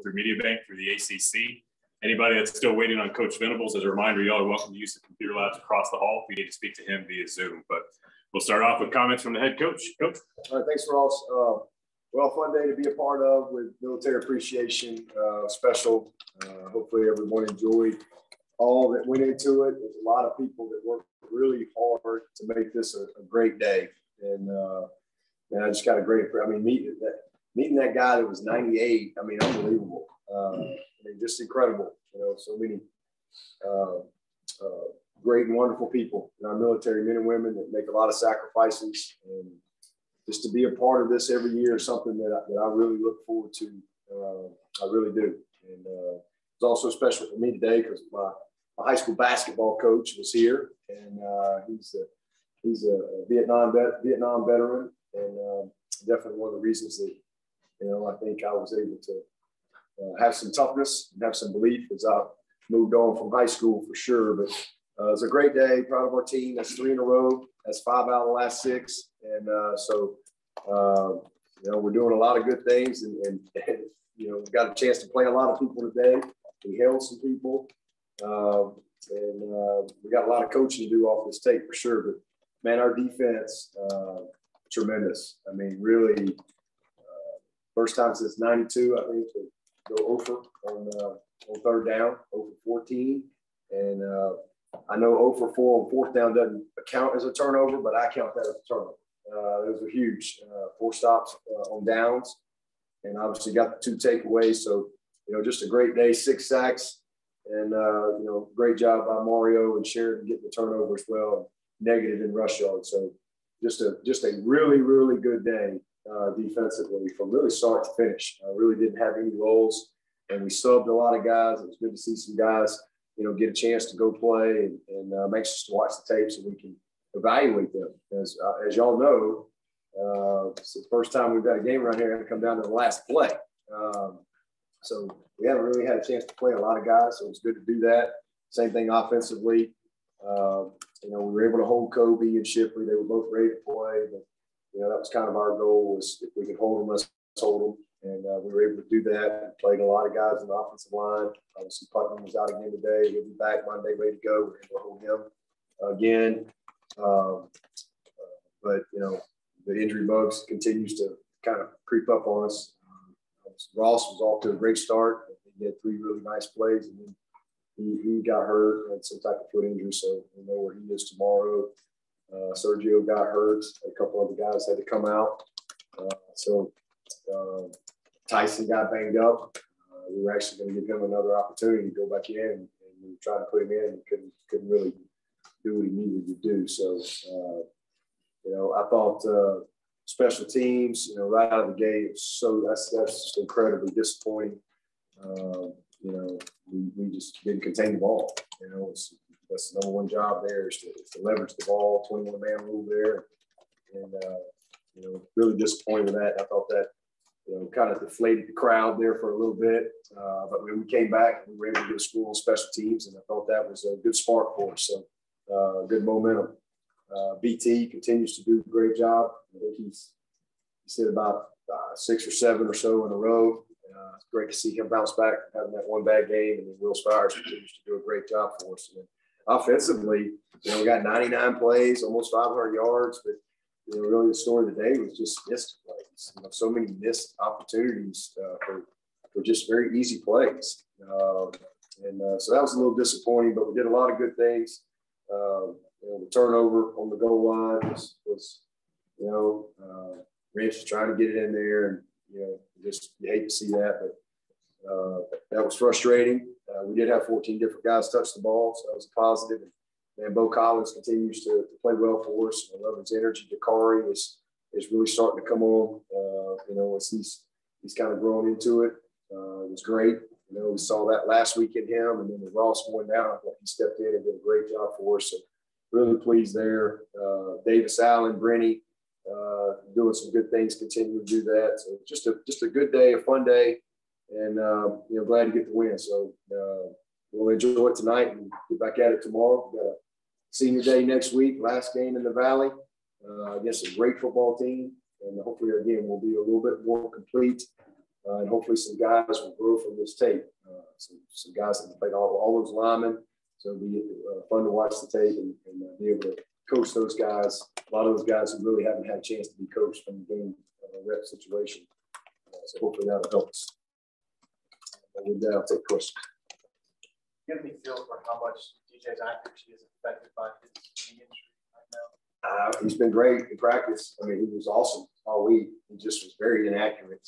through Media Bank through the ACC. Anybody that's still waiting on Coach Venables, as a reminder, y'all are welcome to use the computer labs across the hall if you need to speak to him via Zoom. But we'll start off with comments from the head coach. Coach. All right, thanks, Ross. Well, fun day to be a part of with military appreciation special. Hopefully everyone enjoyed all that went into it. There's a lot of people that worked really hard to make this a great day. And I just got a great, meeting that guy that was 98, unbelievable. Just incredible. So many great and wonderful people in our military, men and women that make a lot of sacrifices. And just to be a part of this every year is something that I really look forward to. I really do. And it's also special for me today because my high school basketball coach was here, and he's a Vietnam veteran, and definitely one of the reasons that I think I was able to have some toughness and have some belief as I moved on from high school for sure. But it was a great day. Proud of our team. That's 3 in a row. That's 5 out of the last 6. And we're doing a lot of good things. And we got a chance to play a lot of people today. We held some people. We got a lot of coaching to do off this tape for sure. But, man, our defense, tremendous. Really, first time since 92, I think, to go over on third down, over 14. And I know 0 for 4 on fourth down doesn't count as a turnover, but I count that as a turnover. Those were huge. 4 stops on downs, and obviously got the 2 takeaways. So, just a great day, 6 sacks, and, great job by Mario and Sheridan getting the turnover as well, negative in rush yards. So just a really, really good day defensively from really start to finish. Really didn't have any lulls, and we subbed a lot of guys. It was good to see some guys, get a chance to go play, and I'm anxious to watch the tape so we can evaluate them. As y'all know, it's the first time we've got a game around here and come down to the last play. So we haven't really had a chance to play a lot of guys, so it's good to do that. Same thing offensively. We were able to hold Kobe and Shipley. They were both ready to play, but that was kind of our goal, was if we could hold them, let's hold them. And we were able to do that. We played a lot of guys in the offensive line. Obviously, Putnam was out again today. He'll be back Monday, ready to go. We're able to hold him again. But the injury bugs continues to kind of creep up on us. Ross was off to a great start. He had 3 really nice plays, and then he got hurt, had some type of foot injury, so we know where he is tomorrow. Sergio got hurt. A couple other guys had to come out. Taisun got banged up. We were actually going to give him another opportunity to go back in, and we were trying to put him in and couldn't really do what he needed to do. So, I thought special teams, right out of the gate, that's just incredibly disappointing. We just didn't contain the ball. That's the number one job there is to leverage the ball, 21-man rule there. And, really disappointed with that. I thought that, kind of deflated the crowd there for a little bit. But when we came back, we were able to get a score on special teams, and I thought that was a good spark for us. So good momentum. BT continues to do a great job. I think he said about 6 or 7 or so in a row. It's great to see him bounce back from having that one bad game, and then Will Spires continues to do a great job for us. And offensively, we got 99 plays, almost 500 yards, but really the story of the day was just missed plays. So many missed opportunities for just very easy plays. So that was a little disappointing, but we did a lot of good things. The turnover on the goal line was Rich was trying to get it in there, and you hate to see that, but that was frustrating. We did have 14 different guys touch the ball, so that was a positive. And Bo Collins continues to play well for us. I love his energy. Dacari is really starting to come on. As he's kind of grown into it. It was great. We saw that last week in him, and then with Ross going down, I thought he stepped in and did a great job for us. So really pleased there. Davis Allen, Brenny, doing some good things, continue to do that. So just a good day, a fun day, and glad to get the win. So we'll enjoy it tonight and get back at it tomorrow. We've got a senior day next week, last game in the Valley against a great football team, and hopefully again we'll be a little bit more complete and hopefully some guys will grow from this tape. Some guys that played all those linemen. So it'll be fun to watch the tape and be able to coach those guys. A lot of those guys who really haven't had a chance to be coached from the game rep situation. So hopefully that'll help us. And with that, I'll take questions. Do you have any feel for how much DJ's accuracy is affected by his knee injury right now? He's been great in practice. I mean, he was awesome all week. He just was very inaccurate,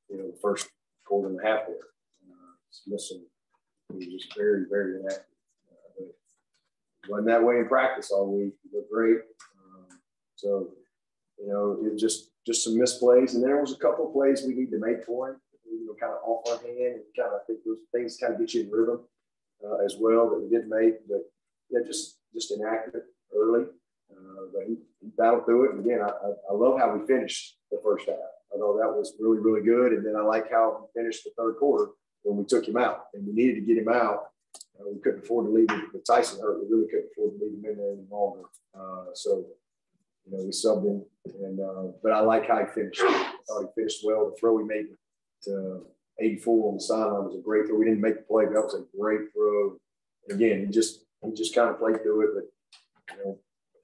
the first quarter and a half there. Missing. He was just very, very inaccurate. But he wasn't that way in practice all week. He looked great. It was just some misplays. And there was a couple of plays we need to make for him, kind of off our hand. And kind of, I think those things kind of get you in rhythm as well that we didn't make. But, yeah, just inaccurate early. But he battled through it. And, again, I love how we finished the first half. I thought that was really, really good. And then I like how he finished the third quarter when we took him out. And we needed to get him out. We couldn't afford to leave him with Taisun hurt. We really couldn't afford to leave him in there any longer. We subbed him. But I like how he finished. I thought he finished well. The throw he made to 84 on the sideline was a great throw. We didn't make the play, but that was a great throw. And again, he just kind of played through it. But,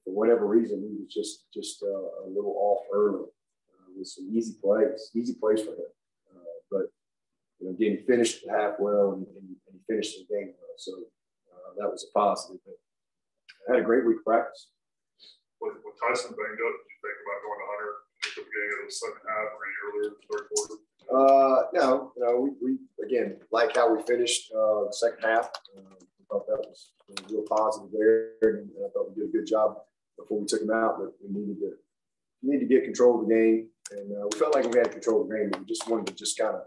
for whatever reason, he was just a little off early with some easy plays for him. Again, he finished the half well and he finished the game well. So that was a positive. But I had a great week of practice. With Taisun banged up, did you think about going to Hunter at the beginning of the second half or any earlier in the third quarter? No, we again, like how we finished the second half. I thought that was a real positive there. And I thought we did a good job before we took him out, but we needed to get control of the game. And we felt like we had control of the game, but we just wanted to just kind of,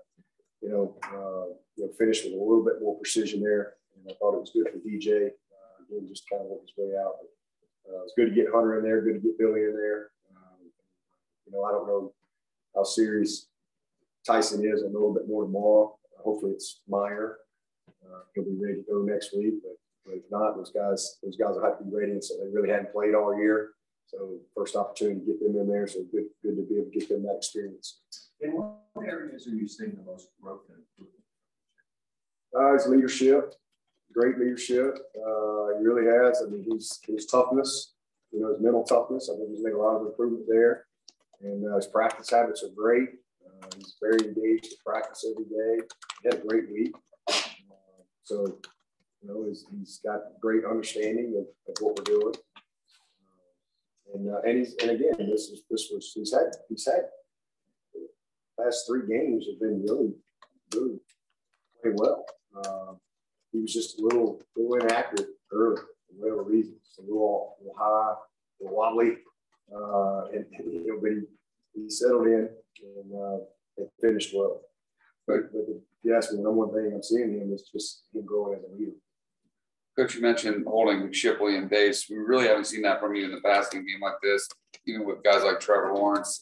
finish with a little bit more precision there. And I thought it was good for DJ. Again, just kind of worked his way out. But it's good to get Hunter in there, good to get Billy in there. I don't know how serious Taisun is. I know a little bit more tomorrow. Hopefully it's minor. He'll be ready to go next week. But if not, those guys will have to be ready. And so they really hadn't played all year. So first opportunity to get them in there. So good to be able to get them that experience. In what areas are you seeing the most growth in? His leadership, great leadership. He really has. I mean, his toughness, his mental toughness. I think he's made a lot of improvement there. And his practice habits are great. He's very engaged in practice every day. He had a great week. He's got great understanding of what we're doing. And again, he's had the past 3 games have been really, really playing well. He was just a little inaccurate early for whatever reason. A little high, a little wobbly, but he settled in and finished well. But if you ask me, the number one thing I'm seeing him is just him growing as a leader. Coach, you mentioned holding Shipley and base. We really haven't seen that from you in the past in a game like this, even with guys like Trevor Lawrence.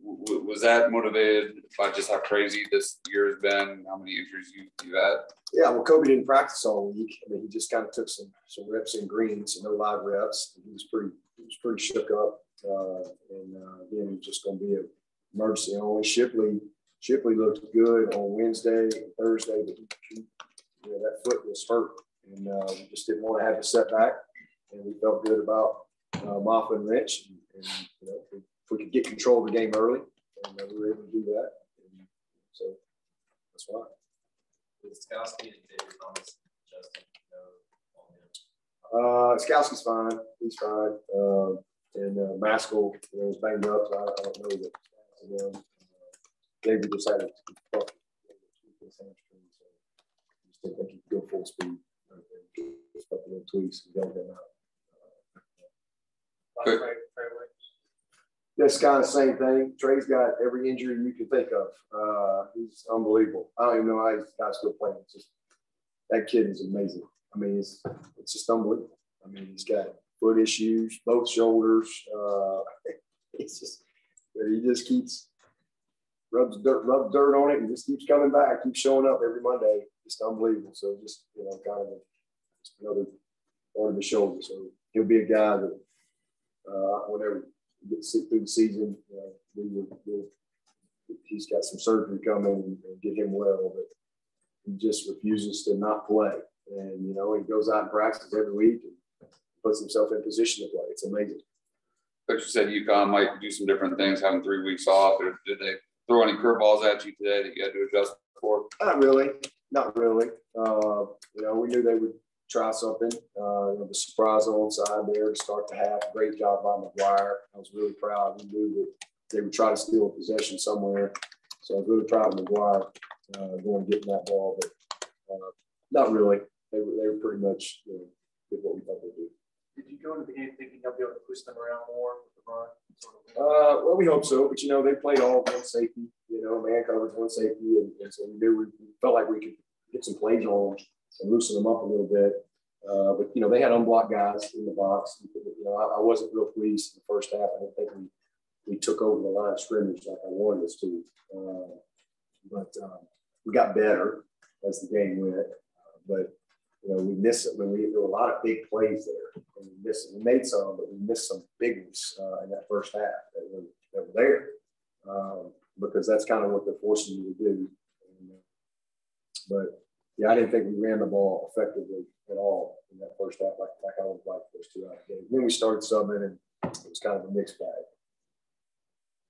Was that motivated by just how crazy this year has been, how many injuries you've had? Yeah, well, Kobe didn't practice all week. I mean, he just kind of took some reps in green, so no live reps. He was pretty shook up, again, it's just going to be an emergency only. Shipley looked good on Wednesday and Thursday, but that foot was hurt, and we just didn't want to have a setback. And we felt good about Moffa and Rich, and if we could get control of the game early, and we were able to do that. And so that's why. Skowski and David Thomas, Justin, Skowski's fine. He's fine. And Maskell was banged up, so I don't know that. David just had a tough hamstring, so I just didn't think he could go full speed. Just a couple of tweaks and got him out. That's kind of the same thing. Trey's got every injury you can think of. He's unbelievable. I don't even know how he's still playing. It's just, that kid is amazing. I mean, it's just unbelievable. I mean, he's got foot issues, both shoulders. He just keeps rubs dirt on it and just keeps coming back, keeps showing up every Monday. Just unbelievable. So just kind of just another part of the shoulder. So he'll be a guy that whenever we get through the season, we'll he's got some surgery coming and get him well, but he just refuses to not play. And, you know, he goes out and practices every week and puts himself in position to play. It's amazing. Coach, you said UConn might do some different things, having 3 weeks off. Or did they throw any curveballs at you today that you had to adjust for? Not really. You know, we knew they would try something. You know, the surprise onside there to start the half. Great job by McGuire. I was really proud. We knew that they would try to steal a possession somewhere. So I was really proud of McGuire going and getting that ball. But not really. They were pretty much, you know, did what we thought they'd do. Did you go into the game thinking you'll be able to push them around more with the run? Well, we hope so. But, you know, they played all one safety. You know, man coverage, one safety. And so we felt like we could get some plays on and loosen them up a little bit. But, you know, they had unblocked guys in the box. You know, I wasn't real pleased in the first half. I didn't think we took over the line of scrimmage like I wanted us to. But we got better as the game went. But, you know, we missed it. There were a lot of big plays there. And we missed it. We made some, but we missed some big ones in that first half that were there. Because that's kind of what they're forcing you to do. But, yeah, I didn't think we ran the ball effectively at all in that first half, like I would like the first 2 hours of the game. Then we started subbing, and it was kind of a mixed bag.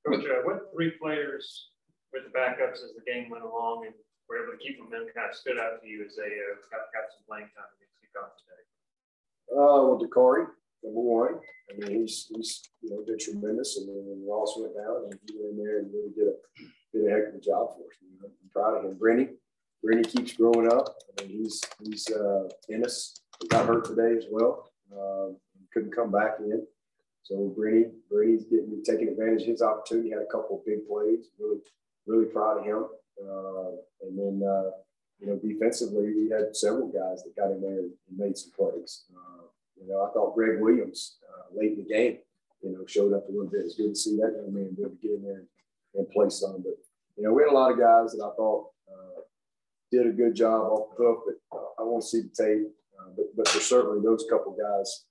Coach, what 3 players with the backups as the game went along and were able to keep them in kind of stood out to you as they got some playing time against UConn today? Well, Dacari, number 1. I mean, he's you know, been tremendous. And then when Ross went down, and he went in there and really did a heck of a job for us. You know, I'm proud of him. Brenny keeps growing up. I mean, he's Ennis got hurt today as well. Couldn't come back in. So Brenny's taking advantage of his opportunity. Had a couple of big plays. Really proud of him. And then you know, defensively, we had several guys that got in there and made some plays. You know, I thought Greg Williams late in the game, you know, showed up a little bit. It's good to see that young man be able to get in there and play some. But you know, we had a lot of guys that I thought did a good job off the hook, but I want to see the tape. But for certainly those couple guys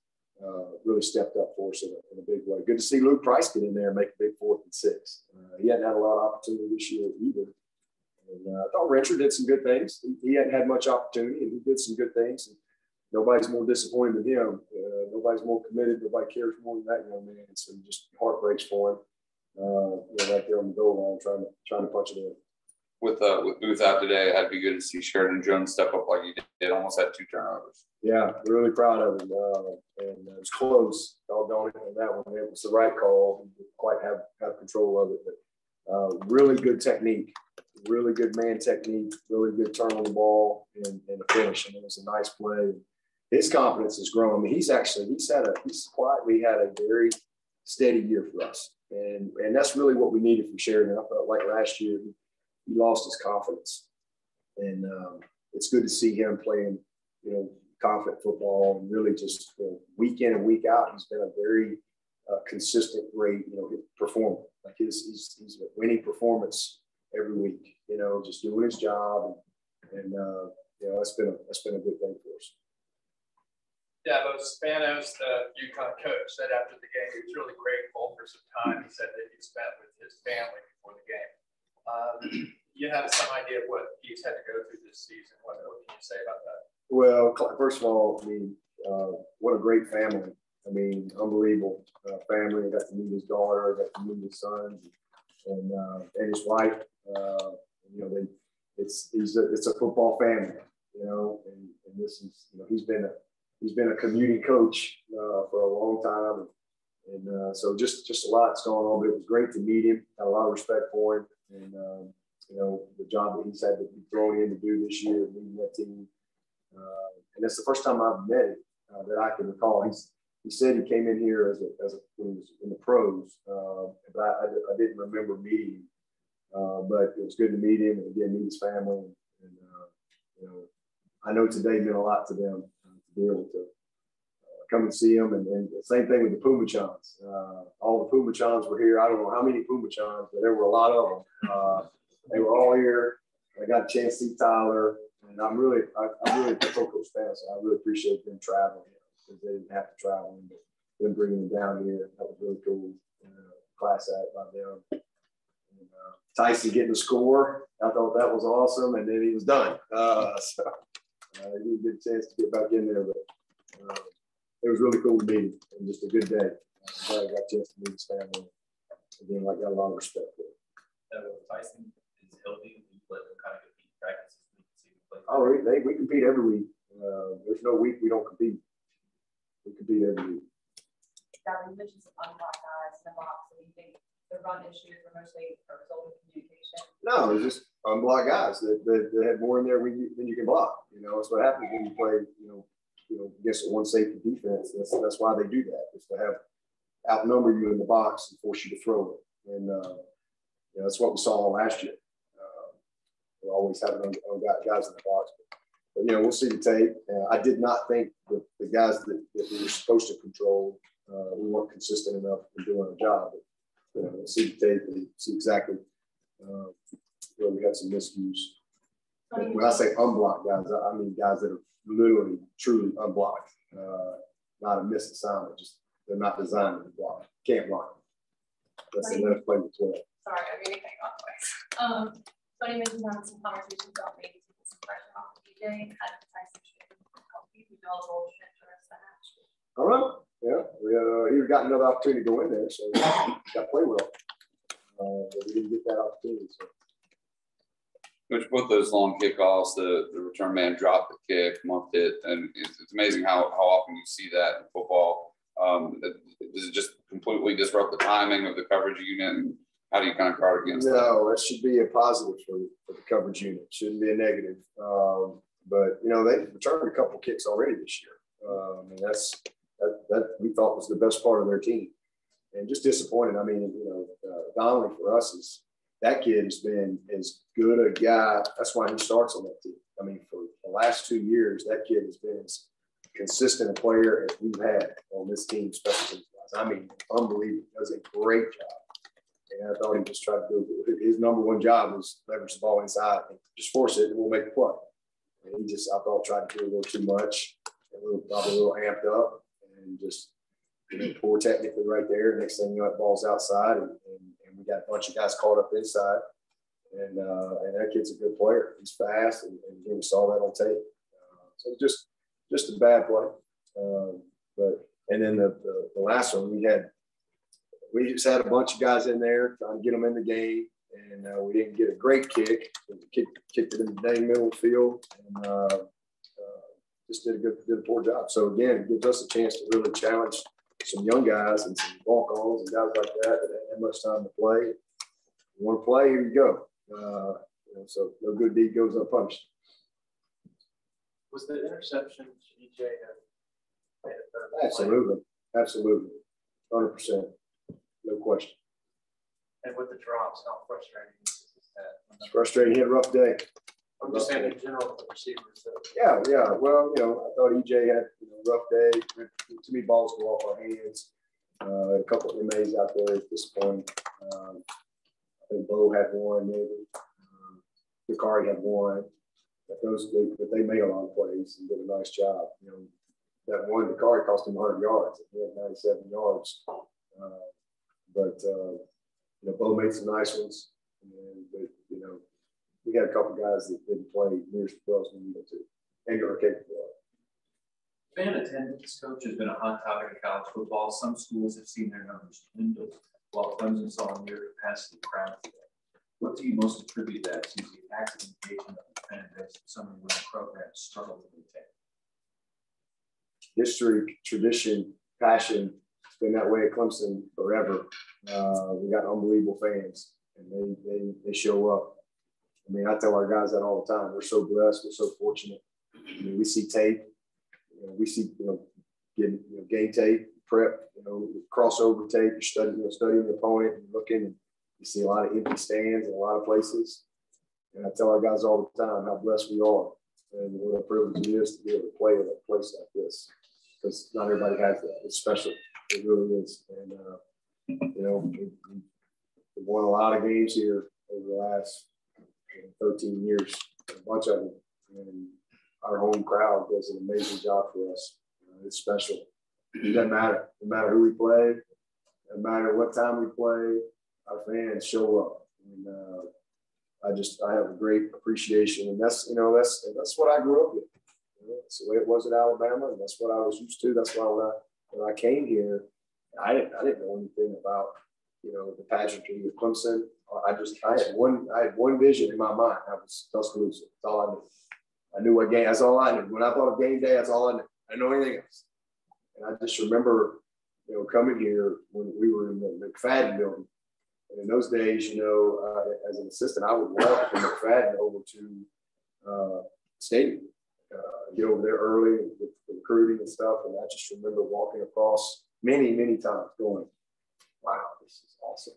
really stepped up for us in a big way. Good to see Luke Price get in there and make a big 4th and 6. He hadn't had a lot of opportunity this year either. And I thought Richard did some good things. He hadn't had much opportunity, and he did some good things. And nobody's more disappointed than him. Nobody's more committed. Nobody cares more than that young man. So just heart breaks for him. You know, right there on the goal line, trying to punch it in. With Booth out today, it had to be good to see Sheridan Jones step up like he did. Almost had 2 turnovers. Yeah, we're really proud of him. And it was close. Doggone it on that one. It was the right call. We didn't quite have control of it. But really good technique. Really good man technique. Really good turn on the ball and a finish. And it was a nice play. His confidence has grown. I mean, he's quietly had a very steady year for us. And that's really what we needed from Sheridan. I felt like last year he lost his confidence. And it's good to see him playing, you know, confident football and really just, you know, week in and week out. He's been a very consistent, great, you know, performer. Like he's a winning performance every week, you know, just doing his job. And you know, that's been a good thing for us. Dabo Swinney, the UConn coach, said after the game he was really grateful for some time he said that he spent with his family before the game. You have some idea of what he's had to go through this season. What can you say about that? Well, first of all, I mean, what a great family. I mean, unbelievable family. I got to meet his daughter, I got to meet his son, and his wife. You know, it's a football family. You know, and this is, you know, he's been a commuting coach for a long time, and so just a lot's going on. But it was great to meet him. Had a lot of respect for him, and you know, the job that he's had to be thrown in to do this year, leading that team. And that's the first time I've met him that I can recall. He said he came in here as when he was in the pros, but I didn't remember meeting him. But it was good to meet him and again meet his family. And you know, I know today meant a lot to them to be able to come and see them. And the same thing with the Phommachans. All the Phommachans were here. I don't know how many Phommachans, but there were a lot of them. They were all here. I got a chance to see Tyler. And I'm really a Coach fan, so I really appreciate them traveling because they didn't have to travel. But them bringing them down here, that was really cool. Class act by them. And, Taisun getting the score, I thought that was awesome, and then he was done. He didn't get a chance to get back in there, but it was really cool to meet him, and just a good day. I'm glad I got a chance to meet his family. Again, I got a lot of respect for him. Taisun is healthy. We let them kind of compete practices. Oh, we compete every week. There's no week we don't compete. We compete every week. Dabo, you mentioned some unblocked guys in the box. Do you think the run issues were mostly a result of communication? No, it's just unblocked guys that have more in there than you can block. You know, that's what happens when you play, against a one safety defense. That's why they do that. Is to have outnumber you in the box and force you to throw it. And that's what we saw last year. We always have guys in the box. But we'll see the tape. I did not think that the guys that we were supposed to control, we weren't consistent enough in doing our job. But, we'll see the tape and see exactly where we had some miscues. When I say unblocked guys, I mean guys that are literally, truly unblocked. Not a missed assignment, just they're not designed to block. Can't block them. That's the left play with 12. Sorry, I'm going to cut you off twice. So you mentioned having some conversations about maybe taking some pressure off of DJ. How did Taisun help you develop a little bit for us to match? All right. Yeah. He got another opportunity to go in there, so he got to play well. But we didn't get that opportunity. So. Which both those long kickoffs, the return man dropped the kick, muffed it, and it's amazing how often you see that in football. Does it just completely disrupt the timing of the coverage unit? And how do you kind of guard against that? No, it should be a positive for the coverage unit. It shouldn't be a negative. But they've returned a couple kicks already this year. And that we thought was the best part of their team. And just disappointed. I mean, Donnelly for us is that kid has been as good a guy. That's why he starts on that team. I mean, for the last 2 years, that kid has been as consistent a player as we've had on this team, especially guys. I mean, unbelievable. Does a great job. And I thought he just tried to do his number one job was leverage the ball inside and just force it and we'll make a play. And he I thought, tried to do a little too much, probably a little amped up and just poor technically right there. Next thing you know, that ball's outside and we got a bunch of guys caught up inside. And that kid's a good player. He's fast and again, we saw that on tape. So just a bad play. And then the last one we just had a bunch of guys in there trying to get them in the game, and we didn't get a great kick. We kicked it in the dang middle of the field, and just did a poor job. So again, it gives us a chance to really challenge some young guys and some walk-ons and guys like that don't have much time to play. You want to play? Here you go. So no good deed goes unpunished. Was the interception DJ made a Absolutely, 100%. No question. And with the drops, how frustrating is that? It's frustrating. He had a rough day. I'm just saying in general, the receivers. Yeah. Well, I thought EJ had a rough day. Too many balls go off our hands. A couple of MAs out there at this point. I think Bo had one, maybe. Dacari had one. But they made a lot of plays and did a nice job. That one, Dacari cost him 100 yards. He had 97 yards. But Bo made some nice ones. But we had a couple guys that didn't play near as well as we needed to, and are capable of. Fan attendance, coach, has been a hot topic in college football. Some schools have seen their numbers dwindle, while Clemson saw a near capacity crowd today. What do you most attribute that to the active engagement of the fan base of some of the winning programs struggle to maintain? History, tradition, passion. It's been that way at Clemson forever. We got unbelievable fans, and they show up. I mean, I tell our guys that all the time. We're so blessed. We're so fortunate. I mean, we see tape. We see, getting game tape, prep, crossover tape. You're studying the opponent and looking. And you see a lot of empty stands in a lot of places. And I tell our guys all the time how blessed we are, and what a privilege it is to be able to play at a place like this, because not everybody has that. It's special. It really is. And we won a lot of games here over the last 13 years, a bunch of them. And our home crowd does an amazing job for us. It's special. It doesn't matter. No matter who we play, no matter what time we play, our fans show up. And I have a great appreciation, and that's what I grew up with. That's the way it was in Alabama, and that's what I was used to. That's why when I came here, I didn't know anything about the pageantry of Clemson. I had one vision in my mind. I was Tuscaloosa. That's all I knew. I knew what game. That's all I knew. When I thought of game day, that's all I knew. I didn't know anything else. And I just remember, coming here when we were in the McFadden building. And in those days, as an assistant, I would walk from McFadden over to stadium, get over there early with recruiting and stuff. And I just remember walking across many, many times going, wow, this is awesome.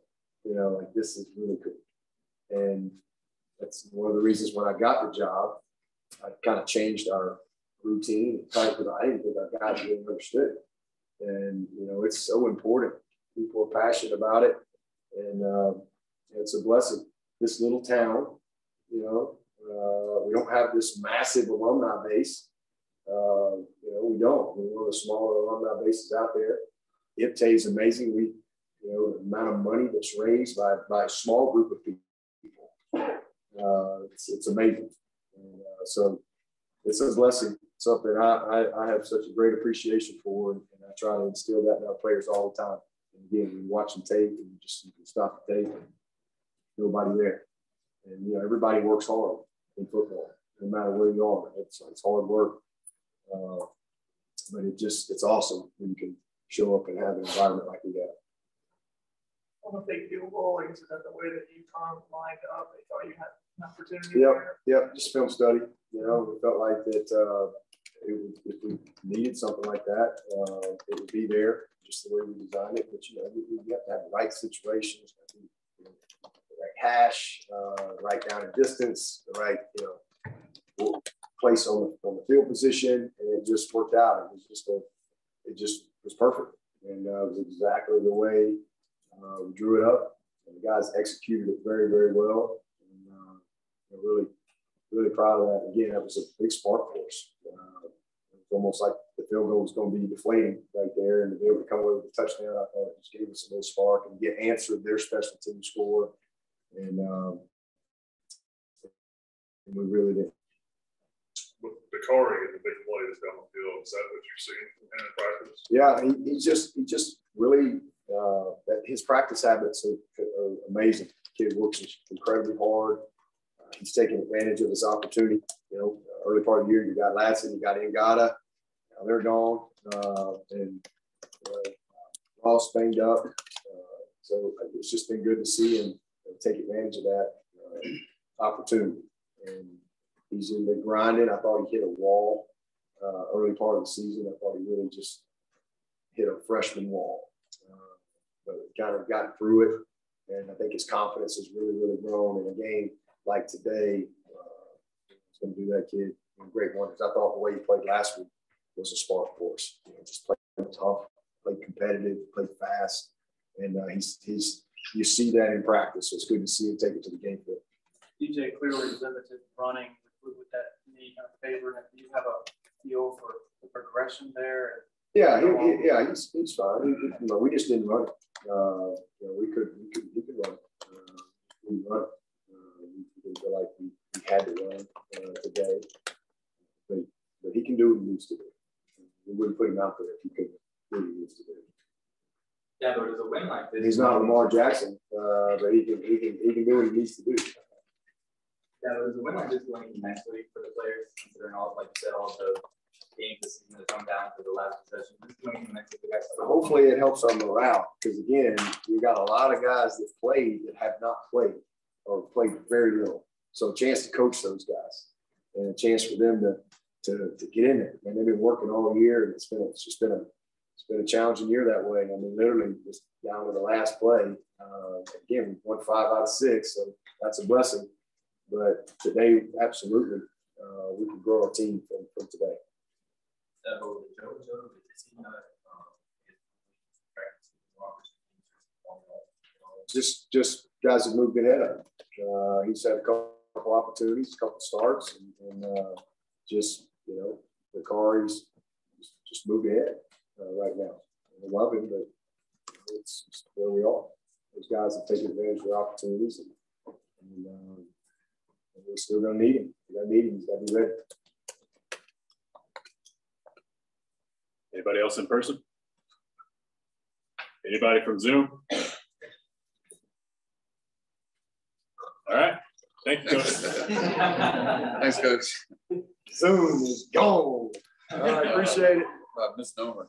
This is really cool. And that's one of the reasons when I got the job, I kind of changed our routine because I didn't think our guys really understood it. And, it's so important. People are passionate about it. And it's a blessing. This little town, we don't have this massive alumni base. We don't. We're one of the smaller alumni bases out there. IPTAY is amazing. The amount of money that's raised by a small group of people. It's amazing. And, so it's a blessing. It's something I have such a great appreciation for, and I try to instill that in our players all the time. And again, when you're watching tape and you can stop the tape and nobody there. And, everybody works hard in football, no matter where you are. It's hard work. But it's awesome when you can show up and have an environment like we have. On the big field goal, is that the way that UConn lined up? They thought you had an opportunity there? Yep, just film study. We felt like that if we needed something like that, it would be there, just the way we designed it. But, we have to have the right situations, the right hash, right down in distance, the right, place on the field position, and it just worked out. It just was perfect. And it was exactly the way we drew it up, and the guys executed it very, very well. And really, really proud of that. Again, that was a big spark for us. It was almost like the field goal was going to be deflating right there, and to be able to come away with a touchdown, I thought it just gave us a little spark and get answered their special team score. And we really did. With Dacari and the big plays down the field, is that what you're seeing from him in practice? Yeah, he just really his practice habits are amazing. The kid works incredibly hard. He's taking advantage of his opportunity. Early part of the year, you got Ladson, you got Ngata. Now they're gone, and Ross banged up. So it's just been good to see him take advantage of that opportunity. And he's in the grinding. I thought he hit a wall early part of the season. I thought he really just hit a freshman wall. But kind of got through it. And I think his confidence has really, really grown in a game like today. He's going to do that kid in great wonders. I thought the way he played last week was a spark for us. Just played tough, played competitive, played fast. And you see that in practice. So it's good to see him take it to the game field. DJ clearly is limited running with that knee kind of favor. Do you have a feel for the progression there? Yeah, he's fine. We just didn't run it. We could run. We run. We didn't feel like we had to run today, but he can do what he needs to do. We wouldn't put him out there if he couldn't do what he needs to do. Yeah, but it's a win like this. He's not Lamar Jackson, but he can do what he needs to do. Yeah, but it's a win like this going next week for the players, considering all, like you said, all the games this season that come down to the last possession. Hopefully it helps our morale, because again, we got a lot of guys that played that have not played or played very little. So a chance to coach those guys and a chance for them to get in there. And they've been working all year, and it's been a challenging year that way. I mean, literally just down to the last play. Again, we won 5 out of 6, so that's a blessing. But today, absolutely, we can grow our team from today. Just guys have moved ahead of him. He's had a couple opportunities, a couple starts, and just Dacari's just moved ahead right now. I love him, but it's just where we are. Those guys have taken advantage of their opportunities, and And we're still going to need him. We're going to need him. He's got to be ready. Anybody else in person? Anybody from Zoom? All right. Thank you, Coach. Thanks, Coach. Zoom is gone. All right, appreciate it. Misnomer.